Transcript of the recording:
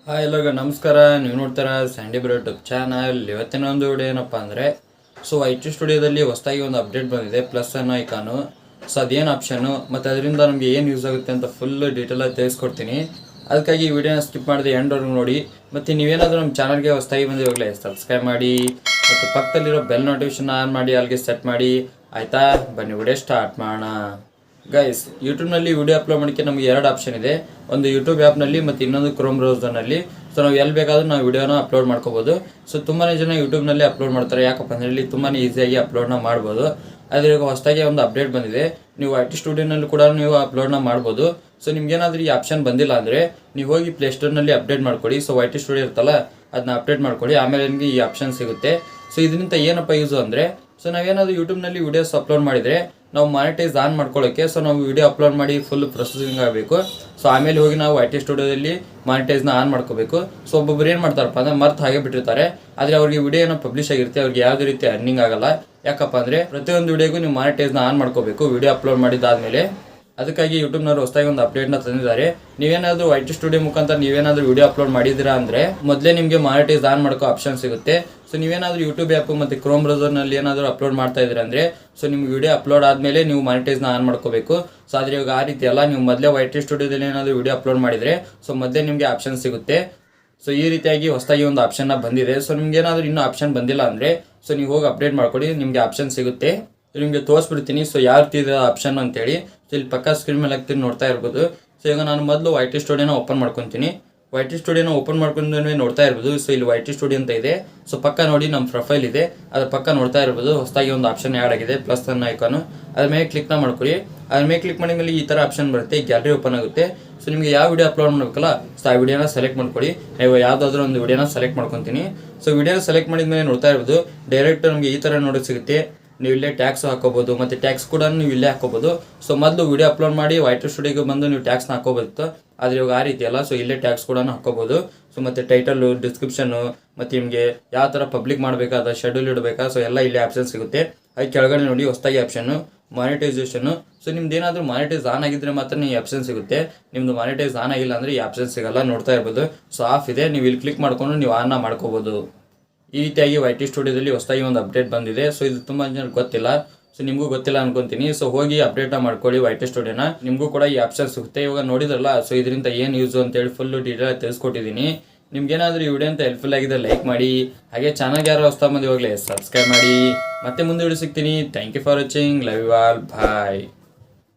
Hi ಎಲ್ಲರಿಗೂ ನಮಸ್ಕಾರ. ನೀವು ನೋಡ್ತಾರ ಸ್ಯಾಂಡಿ ಬ್ರೋ ಯೂಟ್ಯೂಬ್ ಚಾನಲ್. ಇವತ್ತಿನ ಒಂದು ವಿಡಿಯೋ ಏನಪ್ಪ ಅಂದರೆ IT ಸ್ಟುಡಿಯೋದಲ್ಲಿ ಹೊಸದಾಗಿ ಒಂದು ಅಪ್ಡೇಟ್ ಬಂದಿದೆ, ಪ್ಲಸ್ ಅನ್ನೋ ಐಕಾನು. ಸೊ ಅದೇನು ಆಪ್ಷನು ಮತ್ತು ಅದರಿಂದ ನಮಗೆ ಏನು ಯೂಸ್ ಆಗುತ್ತೆ ಅಂತ ಫುಲ್ ಡೀಟೇಲಾಗಿ ತಿಳಿಸ್ಕೊಡ್ತೀನಿ. ಅದಕ್ಕಾಗಿ ಈ ವಿಡಿಯೋನ ಸ್ಕಿಪ್ ಮಾಡಿದೆ ಎಂಡ್ವರೆಗೂ ನೋಡಿ. ಮತ್ತು ನೀವೇನಾದರೂ ನಮ್ಮ ಚಾನಲ್ಗೆ ಹೊಸದಾಗಿ ಬಂದಿವಾಗಲೇ ಸಬ್ಸ್ಕ್ರೈಬ್ ಮಾಡಿ ಮತ್ತು ಪಕ್ಕದಲ್ಲಿರೋ ಬೆಲ್ ನೋಟಿಫಿಕೇಶನ್ ಆನ್ ಮಾಡಿ, ಅಲ್ಲಿಗೆ ಸೆಟ್ ಮಾಡಿ. ಆಯಿತಾ, ಬನ್ನಿ ವಿಡಿಯೋ ಸ್ಟಾರ್ಟ್ ಮಾಡೋಣ. ಗೈಸ್, ಯೂಟ್ಯೂಬ್ನಲ್ಲಿ ವಿಡಿಯೋ ಅಪ್ಲೋಡ್ ಮಾಡೋಕ್ಕೆ ನಮಗೆ ಎರಡು ಆಪ್ಷನ್ ಇದೆ. ಒಂದು ಯೂಟ್ಯೂಬ್ ಆ್ಯಪ್ನಲ್ಲಿ ಮತ್ತು ಇನ್ನೊಂದು ಕ್ರೋಮ್ ಬ್ರೌಸರ್ನಲ್ಲಿ. ಸೊ ನಾವು ಎಲ್ಲಿ ಬೇಕಾದರೂ ನಾವು ವಿಡಿಯೋನ ಅಪ್ಲೋಡ್ ಮಾಡ್ಕೋಬೋದು. ಸೊ ತುಂಬಾ ಜನ ಯೂಟ್ಯೂಬ್ನಲ್ಲಿ ಅಪ್ಲೋಡ್ ಮಾಡ್ತಾರೆ, ಯಾಕಪ್ಪ ಅಂದರೆ ಇಲ್ಲಿ ತುಂಬಾ ಈಸಿಯಾಗಿ ಅಪ್ಲೋಡ್ನ ಮಾಡ್ಬೋದು. ಆದರೆ ಈಗ ಹೊಸದಾಗಿ ಒಂದು ಅಪ್ಡೇಟ್ ಬಂದಿದೆ, ನೀವು IT ಸ್ಟುಡಿಯೋನಲ್ಲಿ ಕೂಡ ನೀವು ಅಪ್ಲೋಡ್ನ ಮಾಡ್ಬೋದು. ಸೊ ನಿಮ್ಗೇನಾದರೂ ಈ ಆಪ್ಷನ್ ಬಂದಿಲ್ಲ ಅಂದರೆ ನೀವು ಹೋಗಿ ಪ್ಲೇಸ್ಟೋರ್ನಲ್ಲಿ ಅಪ್ಡೇಟ್ ಮಾಡ್ಕೊಳ್ಳಿ. ಸೊ IT ಸ್ಟುಡಿಯೋ ಇರ್ತಲ್ಲ, ಅದನ್ನ ಅಪ್ಡೇಟ್ ಮಾಡ್ಕೊಳ್ಳಿ, ಆಮೇಲೆ ನಿಮಗೆ ಈ ಆಪ್ಷನ್ ಸಿಗುತ್ತೆ. ಸೊ ಇದರಿಂದ ಏನಪ್ಪ ಯೂಸು ಅಂದರೆ, ಸೊ ನಾವೇನಾದರೂ ಯೂಟ್ಯೂಬ್ನಲ್ಲಿ ವೀಡಿಯೋಸ್ ಅಪ್ಲೋಡ್ ಮಾಡಿದರೆ ನಾವು ಮಾನಿಟೈಸ್ ಆನ್ ಮಾಡ್ಕೊಳ್ಳೋಕ್ಕೆ, ಸೊ ನಾವು ವಿಡಿಯೋ ಅಪ್ಲೋಡ್ ಮಾಡಿ ಫುಲ್ ಪ್ರೊಸೆಸಿಂಗ್ ಆಗಬೇಕು. ಸೊ ಆಮೇಲೆ ಹೋಗಿ ನಾವು IT ಸ್ಟುಡಿಯೋದಲ್ಲಿ ಮಾನಿಟೈಸ್ನ ಆನ್ ಮಾಡ್ಕೋಬೇಕು. ಸೊ ಒಬ್ಬೊಬ್ರು ಏನು ಮಾಡ್ತಾರಪ್ಪ ಅಂದರೆ ಮರ್ತು ಹಾಗೆ ಬಿಟ್ಟಿರ್ತಾರೆ, ಆದರೆ ಅವ್ರಿಗೆ ವಿಡಿಯೋ ಏನೋ ಪಬ್ಲಿಷ್ ಆಗಿರುತ್ತೆ, ಅವ್ರಿಗೆ ಯಾವುದೇ ರೀತಿ ಅರ್ನಿಂಗ್ ಆಗಲ್ಲ. ಯಾಕಪ್ಪ ಅಂದರೆ ಪ್ರತಿಯೊಂದು ವಿಡಿಯೋಗೂ ನೀವು ಮಾನಿಟೈಸ್ನ ಆನ್ ಮಾಡ್ಕೋಬೇಕು ವಿಡಿಯೋ ಅಪ್ಲೋಡ್ ಮಾಡಿದ್ದಾದಮೇಲೆ. ಅದಕ್ಕಾಗಿ ಯೂಟ್ಯೂಬ್ನವರು ಹೊಸದಾಗಿ ಒಂದು ಅಪ್ಡೇಟ್ನ ತಂದಿದ್ದಾರೆ. ನೀವೇನಾದರೂ IT ಸ್ಟುಡಿಯೋ ಮುಖಾಂತರ ನೀವೇನಾದರೂ ವಿಡಿಯೋ ಅಪ್ಲೋಡ್ ಮಾಡಿದ್ದೀರಾ ಅಂದರೆ ಮೊದಲೇ ನಿಮಗೆ ಮಾನಿಟೈಸ್ ಆನ್ ಮಾಡ್ಕೋ ಆಪ್ಷನ್ ಸಿಗುತ್ತೆ. ಸೊ ನೀವೇನಾದರೂ ಯೂಟ್ಯೂಬ್ ಆ್ಯಪ್ ಮತ್ತು ಕ್ರೋಮ್ ಬ್ರೌಸರ್ನಲ್ಲಿ ಏನಾದರೂ ಅಪ್ಲೋಡ್ ಮಾಡ್ತಾ ಇದ್ದೀರಾ ಅಂದರೆ, ಸೊ ನಿಮ್ಗೆ ವಿಡಿಯೋ ಅಪ್ಲೋಡ್ ಆದಮೇಲೆ ನೀವು ಮಾನಿಟೈಸ್ನ ಆನ್ ಮಾಡ್ಕೋಬೇಕು. ಸೊ ಆದರೆ ಇವಾಗ ಆ ರೀತಿ ಅಲ್ಲ, ನೀವು ಮೊದಲೇ IT ಸ್ಟುಡಿಯೋದಲ್ಲಿ ಏನಾದರೂ ವಿಡಿಯೋ ಅಪ್ಲೋಡ್ ಮಾಡಿದರೆ ಸೊ ಮೊದಲೇ ನಿಮಗೆ ಆಪ್ಷನ್ ಸಿಗುತ್ತೆ. ಸೊ ಈ ರೀತಿಯಾಗಿ ಹೊಸದಾಗಿ ಒಂದು ಆಪ್ಷನ್ನ ಬಂದಿದೆ. ಸೊ ನಿಮ್ಗೆ ಏನಾದರೂ ಇನ್ನೂ ಆಪ್ಷನ್ ಬಂದಿಲ್ಲ ಅಂದರೆ ಸೊ ನೀವು ಹೋಗಿ ಅಪ್ಡೇಟ್ ಮಾಡ್ಕೊಳ್ಳಿ, ನಿಮಗೆ ಆಪ್ಷನ್ ಸಿಗುತ್ತೆ. ನಿಮಗೆ ತೋರಿಸ್ಬಿಡ್ತೀನಿ ಸೊ ಯಾವ ರೀತಿ ಇದೆ ಆಪ್ಷನ್ ಅಂತೇಳಿ. ಸೊ ಇಲ್ಲಿ ಪಕ್ಕ ಸ್ಕ್ರೀನ್ ಮೇಲೆ ಹಾಕ್ತೀನಿ, ನೋಡ್ತಾ ಇರ್ಬೋದು. ಸೊ ಈಗ ನಾನು ಮೊದಲು IT ಸ್ಟುಡಿಯೋನ ಓಪನ್ ಮಾಡ್ಕೊತೀನಿ. IT ಸ್ಟುಡಿಯೋನ ಓಪನ್ ಮಾಡ್ಕೊಂಡು ನೋಡ್ತಾ ಇರ್ಬೋದು. ಸೊ ಇಲ್ಲಿ IT ಸ್ಟುಡಿಯೋ ಅಂತ ಇದೆ. ಸೊ ಪಕ್ಕ ನೋಡಿ ನಮ್ಮ ಪ್ರೊಫೈಲ್ ಇದೆ, ಅದ್ರ ಪಕ್ಕ ನೋಡ್ತಾ ಇರ್ಬೋದು ಹೊಸದಾಗಿ ಒಂದು ಆಪ್ಷನ್ ಆ್ಯಡ್ ಆಗಿದೆ, ಪ್ಲಸ್ ಅನ್ನ ಐಕಾನು. ಅದ್ರ ಮೇಲೆ ಕ್ಲಿಕ್ನ ಮಾಡ್ಕೊಳ್ಳಿ. ಅದ್ರ ಮೇಲೆ ಕ್ಲಿಕ್ ಮಾಡಿದ್ಮೇಲೆ ಈ ಥರ ಆಪ್ಷನ್ ಬರುತ್ತೆ, ಗ್ಯಾಲರಿ ಓಪನ್ ಆಗುತ್ತೆ. ಸೊ ನಿಮಗೆ ಯಾವ ವಿಡಿಯೋ ಅಪ್ಲೋಡ್ ಮಾಡಬೇಕಲ್ಲ, ಸೊ ಆ ವಿಡಿಯೋನ ಸೆಲೆಕ್ಟ್ ಮಾಡ್ಕೊಳ್ಳಿ. ನೀವು ಯಾವುದಾದ್ರೂ ಒಂದು ವಿಡಿಯೋನ ಸೆಲೆಕ್ಟ್ ಮಾಡ್ಕೊತೀನಿ. ಸೊ ವಿಡಿಯೋನ ಸೆಲೆಕ್ಟ್ ಮಾಡಿದ್ಮೇಲೆ ನೋಡ್ತಾ ಇರ್ಬೋದು ಡೈರೆಕ್ಟ್ ನಮಗೆ ಈ ಥರ ನೋಡೋಕೆ ಸಿಗುತ್ತೆ. ನೀವು ಇಲ್ಲೇ ಟ್ಯಾಕ್ಸ್ ಹಾಕೋಬೋದು, ಮತ್ತು ಟ್ಯಾಕ್ಸ್ ಕೂಡ ನೀವು ಇಲ್ಲೇ ಹಾಕೋಬೋದು. ಸೊ ಮೊದಲು ವಿಡಿಯೋ ಅಪ್ಲೋಡ್ ಮಾಡಿ IT ಸ್ಟುಡಿಯೋಗೆ ಬಂದು ನೀವು ಟ್ಯಾಕ್ಸ್ನ ಹಾಕೋಬೋದಿತ್ತು, ಆದರೆ ಇವಾಗ ಆ ರೀತಿ ಅಲ್ಲ. ಸೊ ಇಲ್ಲೇ ಟ್ಯಾಕ್ಸ್ ಕೂಡ ಹಾಕೋಬೋದು. ಸೊ ಮತ್ತು ಟೈಟಲು, ಡಿಸ್ಕ್ರಿಪ್ಷನ್ನು, ಮತ್ತು ನಿಮಗೆ ಯಾವ ಥರ ಪಬ್ಲಿಕ್ ಮಾಡಬೇಕಾದ ಶೆಡ್ಯೂಲ್ ಇಡಬೇಕಾ, ಸೊ ಎಲ್ಲ ಇಲ್ಲೇ ಆಪ್ಷನ್ ಸಿಗುತ್ತೆ. ಅದು ಕೆಳಗಡೆ ನೋಡಿ ಹೊಸದಾಗಿ ಆಪ್ಷನ್ನು ಮಾನಿಟೈಸೇಷನ್ನು. ಸೊ ನಿಮ್ದು ಏನಾದರೂ ಮಾನಿಟೈಸ್ ಆನ್ ಆಗಿದ್ದರೆ ಮಾತ್ರ ಈ ಆಪ್ಷನ್ ಸಿಗುತ್ತೆ. ನಿಮ್ಮದು ಮಾನಿಟೈಸ್ ಆನ್ ಆಗಿಲ್ಲ ಅಂದರೆ ಈ ಆಪ್ಷನ್ ಸಿಗಲ್ಲ, ನೋಡ್ತಾ ಇರ್ಬೋದು. ಸೊ ಆಫ್ ಇದೆ, ನೀವು ಇಲ್ಲಿ ಕ್ಲಿಕ್ ಮಾಡ್ಕೊಂಡು ನೀವು ಆನ್ನ ಮಾಡ್ಕೋಬೋದು. ಈ ರೀತಿಯಾಗಿ IT ಸ್ಟುಡಿಯೋದಲ್ಲಿ ಹೊಸದಾಗಿ ಒಂದು ಅಪ್ಡೇಟ್ ಬಂದಿದೆ. ಸೊ ಇದು ತುಂಬ ಜನಕ್ಕೆ ಗೊತ್ತಿಲ್ಲ, ಸೊ ನಿಮಗೂ ಗೊತ್ತಿಲ್ಲ ಅನ್ಕೊಂತೀನಿ. ಸೊ ಹೋಗಿ ಅಪ್ಡೇಟ್ನ ಮಾಡ್ಕೊಳ್ಳಿ IT ಸ್ಟುಡಿಯೋನ, ನಿಮಗೂ ಕೂಡ ಈ ಆಪ್ಷನ್ ಸಿಗುತ್ತೆ. ಇವಾಗ ನೋಡಿದ್ರಲ್ಲ, ಸೊ ಇದರಿಂದ ಏನು ಯೂಸು ಅಂತೇಳಿ ಫುಲ್ ಡೀಟೇಲ್ ತಿಳಿಸ್ಕೊಟ್ಟಿದ್ದೀನಿ. ನಿಮ್ಗೇನಾದರೂ ಈ ವಿಡಿಯೋ ಅಂತ ಹೆಲ್ಪ್ಫುಲ್ ಆಗಿದೆ ಲೈಕ್ ಮಾಡಿ, ಹಾಗೆ ಚಾನಲ್ಗೆ ಯಾರು ಹೊಸ ಮಂದಿ ಹೋಗಲಿ ಸಬ್ಸ್ಕ್ರೈಬ್ ಮಾಡಿ. ಮತ್ತೆ ಮುಂದೆ ವಿಡಿಯೋ ಸಿಗ್ತೀನಿ. Thank you for watching. Love you all. Bye.